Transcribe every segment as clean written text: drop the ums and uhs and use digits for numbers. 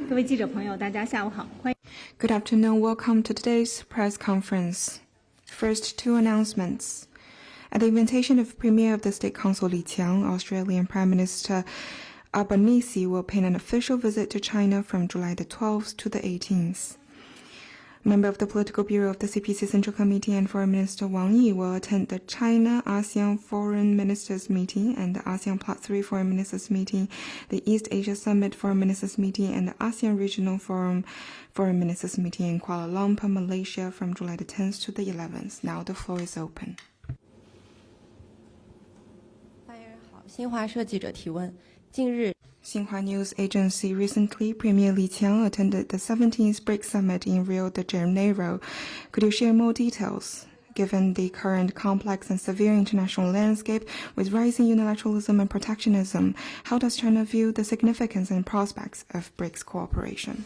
各位记者朋友，大家下午好，欢迎。Good afternoon. Welcome to today's press conference. First, two announcements. At the invitation of Premier of the State Council Li Keqiang, Australian Prime Minister Albaneses will pay an official visit to China from July the 12th to the 18th. Member of the Political Bureau of the CPC Central Committee and Foreign Minister Wang Yi will attend the China-ASEAN Foreign Ministers Meeting and the ASEAN Plus 3 Foreign Ministers Meeting, the East Asia Summit Foreign Ministers Meeting, and the ASEAN Regional Forum Foreign Ministers Meeting in Kuala Lumpur, Malaysia from July the 10th to the 11th. Now the floor is open. 新华社记者提问：近日， Xinhua News Agency recently, Premier Li Keqiang attended the 17th BRICS Summit in Rio de Janeiro. Could you share more details? Given the current complex and severe international landscape with rising unilateralism and protectionism, how does China view the significance and prospects of BRICS cooperation?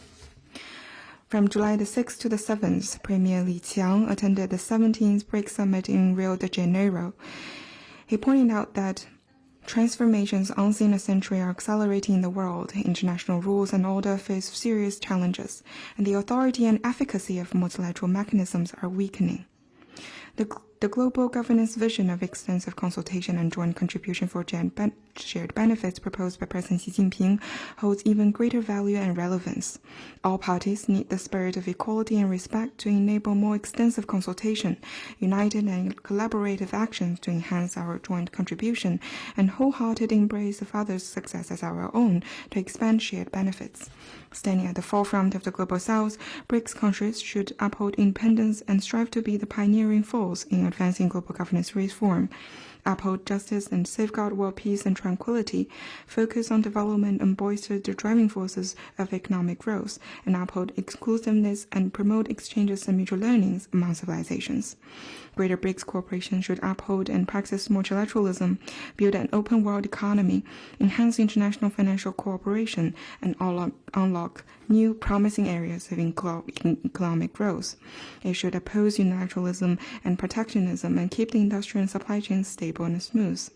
From July the 6th to the 7th, Premier Li Keqiang attended the 17th BRICS Summit in Rio de Janeiro. He pointed out that transformations unseen in a century are accelerating in the world. International rules and order face serious challenges, and the authority and efficacy of multilateral mechanisms are weakening. The global governance vision of extensive consultation and joint contribution for shared benefits proposed by President Xi Jinping holds even greater value and relevance. All parties need the spirit of equality and respect to enable more extensive consultation, united and collaborative actions to enhance our joint contribution, and wholehearted embrace of others' success as our own to expand shared benefits. Standing at the forefront of the global south, BRICS countries should uphold independence and strive to be the pioneering force in advancing global governance reform, uphold justice and safeguard world peace and tranquility, focus on development and bolster the driving forces of economic growth, and uphold exclusiveness and promote exchanges and mutual learnings among civilizations. Greater BRICS cooperation should uphold and practice multilateralism, build an open world economy, enhance international financial cooperation, and unlock new promising areas of economic growth. It should oppose unilateralism and protectionism and keep the industrial and supply chains stable and smooth.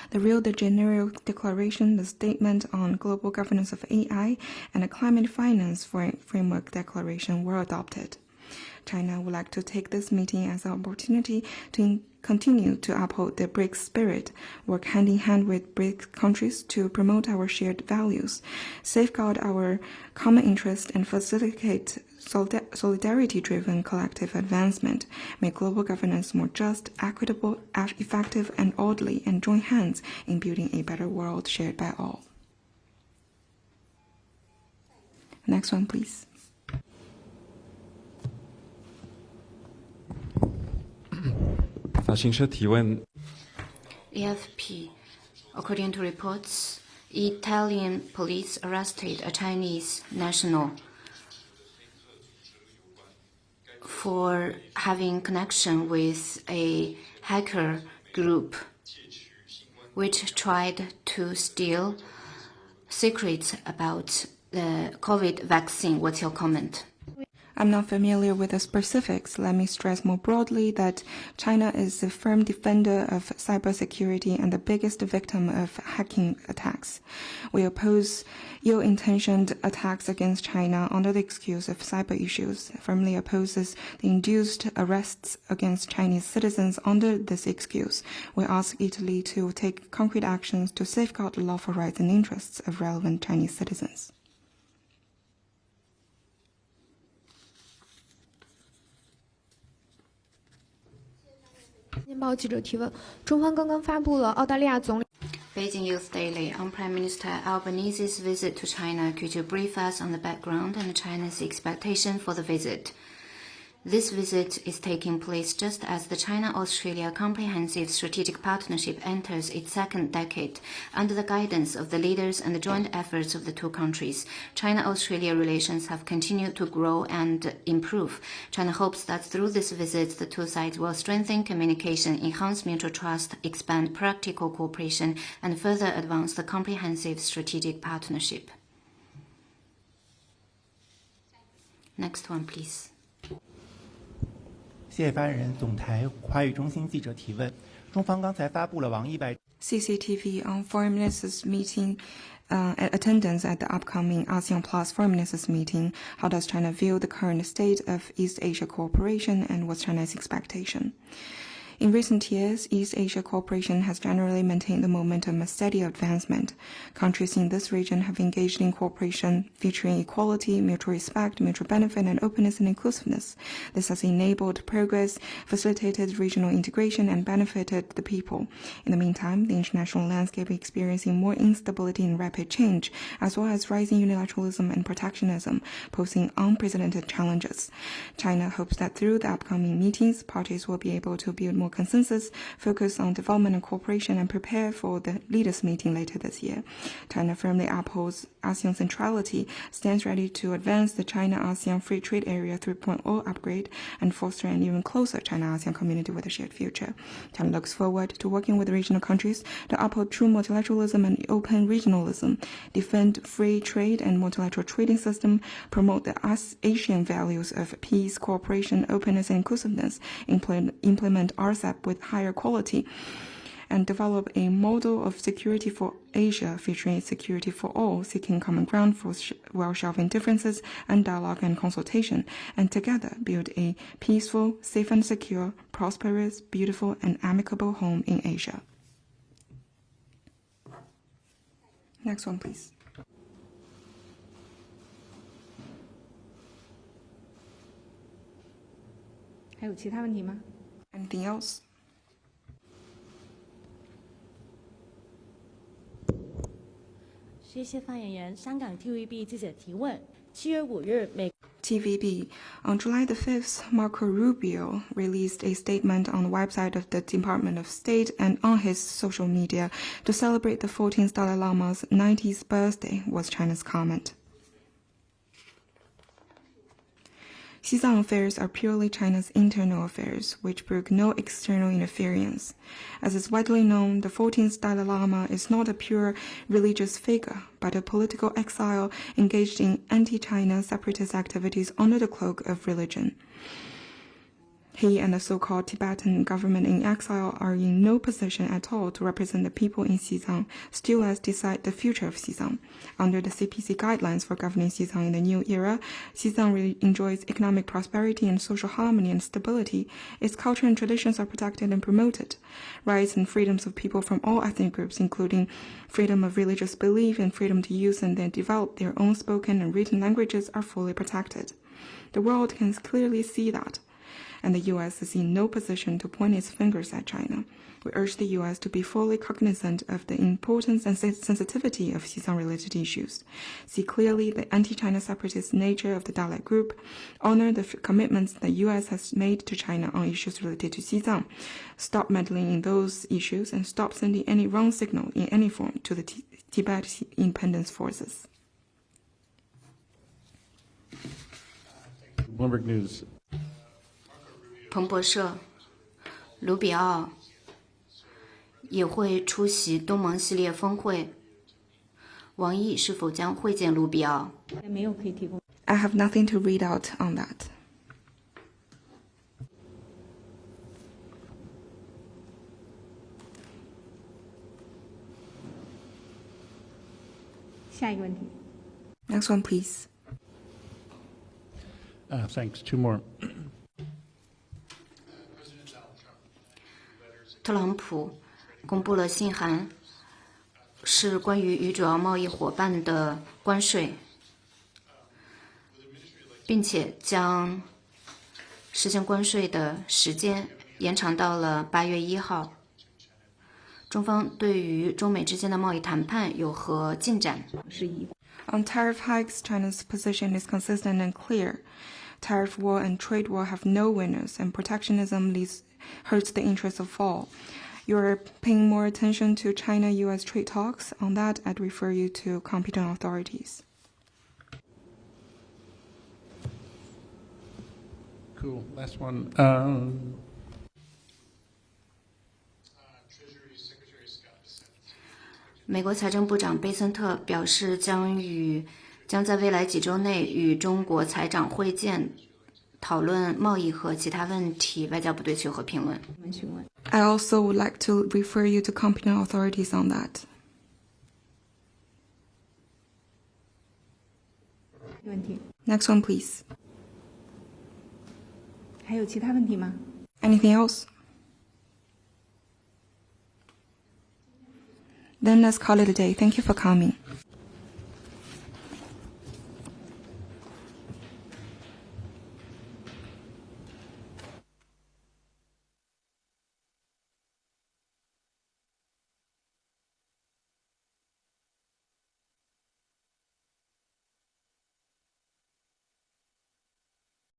The Rio de Janeiro Declaration, the Statement on Global Governance of AI, and a Climate Finance Framework Declaration were adopted. China would like to take this meeting as an opportunity to continue to uphold the BRICS spirit, work hand in hand with BRICS countries to promote our shared values, safeguard our common interest, and facilitate solidarity-driven collective advancement, make global governance more just, equitable, effective, and orderly, and join hands in building a better world shared by all. Next one, please. AFP. According to reports, Italian police arrested a Chinese national for having connection with a hacker group which tried to steal secrets about the COVID vaccine. What's your comment? I'm not familiar with the specifics. Let me stress more broadly that China is a firm defender of cybersecurity and the biggest victim of hacking attacks. We oppose ill-intentioned attacks against China under the excuse of cyber issues, firmly opposes the induced arrests against Chinese citizens under this excuse. We ask Italy to take concrete actions to safeguard the lawful rights and interests of relevant Chinese citizens. 报记者提问：中方刚刚发布了澳大利亚总理。 Beijing Youth Daily on Prime Minister Albanese's visit to China. Could you brief us on the background and China's expectation for the visit? This visit is taking place just as the China-Australia Comprehensive Strategic Partnership enters its second decade. Under the guidance of the leaders and the joint efforts of the two countries, China-Australia relations have continued to grow and improve. China hopes that through this visit, the two sides will strengthen communication, enhance mutual trust, expand practical cooperation, and further advance the comprehensive strategic partnership. Next one, please. 谢谢发言人。总台华语中心记者提问：中方刚才发布了王毅外 CCTV on Foreign Ministers Meeting attendance at the upcoming ASEAN Plus Foreign Ministers meeting. How does China view the current state of East Asia cooperation, and what's China's expectation? In recent years, East Asia cooperation has generally maintained the momentum of steady advancement. Countries in this region have engaged in cooperation featuring equality, mutual respect, mutual benefit, and openness and inclusiveness. This has enabled progress, facilitated regional integration, and benefited the people. In the meantime, the international landscape is experiencing more instability and rapid change, as well as rising unilateralism and protectionism, posing unprecedented challenges. China hopes that through the upcoming meetings, parties will be able to build more consensus, focus on development and cooperation, and prepare for the leaders' meeting later this year. China firmly upholds ASEAN centrality, stands ready to advance the China-ASEAN Free Trade Area 3.0 upgrade, and foster an even closer China-ASEAN community with a shared future. China looks forward to working with regional countries to uphold true multilateralism and open regionalism, defend free trade and multilateral trading system, promote the Asian values of peace, cooperation, openness, and inclusiveness, implement RCEP with higher quality, and develop a model of security for Asia featuring security for all, seeking common ground while shelving differences and dialogue and consultation, and together build a peaceful, safe and secure, prosperous, beautiful, and amicable home in Asia. Next one, please. Anything else? 谢谢发言人。香港 TVB 记者提问：7月5日，美 TVB. On July the 5th, Marco Rubio released a statement on the website of the Department of State and on his social media to celebrate the 14th Dalai Lama's 90th birthday, was China's comment. Xizang affairs are purely China's internal affairs, which brook no external interference. As is widely known, the 14th Dalai Lama is not a pure religious figure, but a political exile engaged in anti-China separatist activities under the cloak of religion. He and the so-called Tibetan government in exile are in no position at all to represent the people in Xizang, still less decide the future of Xizang. Under the CPC guidelines for governing Xizang in the new era, Xizang enjoys economic prosperity and social harmony and stability. Its culture and traditions are protected and promoted. Rights and freedoms of people from all ethnic groups, including freedom of religious belief and freedom to use and then develop their own spoken and written languages, are fully protected. The world can clearly see that, and the U.S. is in no position to point its fingers at China. We urge the U.S. to be fully cognizant of the importance and sensitivity of Xizang-related issues, see clearly the anti-China separatist nature of the Dalai group, honor the commitments the U.S. has made to China on issues related to Xizang, stop meddling in those issues, and stop sending any wrong signal in any form to the Tibet independence forces. Bloomberg News. 彭博社，卢比奥也会出席东盟系列峰会。王毅是否将会见卢比奥？没有可以提供。I have nothing to read out on that. 下一个问题。Next one, please. Thanks. Two more. 特朗普公布了信函，是关于与主要贸易伙伴的关税，并且将实行关税的时间延长到了8月1号。中方对于中美之间的贸易谈判有何进展？ On tariff hikes, China's position is consistent and clear. Tariff war and trade war have no winners, and protectionism hurts the interests of all. You're paying more attention to China-U.S. trade talks. On that, I'd refer you to competent authorities. Cool. Last one. 美国财政部长贝森特表示将在未来几周内与中国财长会见，讨论贸易和其他问题。外交部对此有何评论？ I also would like to refer you to competent authorities on that. 问题。 Next one, please. 还有其他问题吗？ Anything else? Then let's call it a day. Thank you for coming.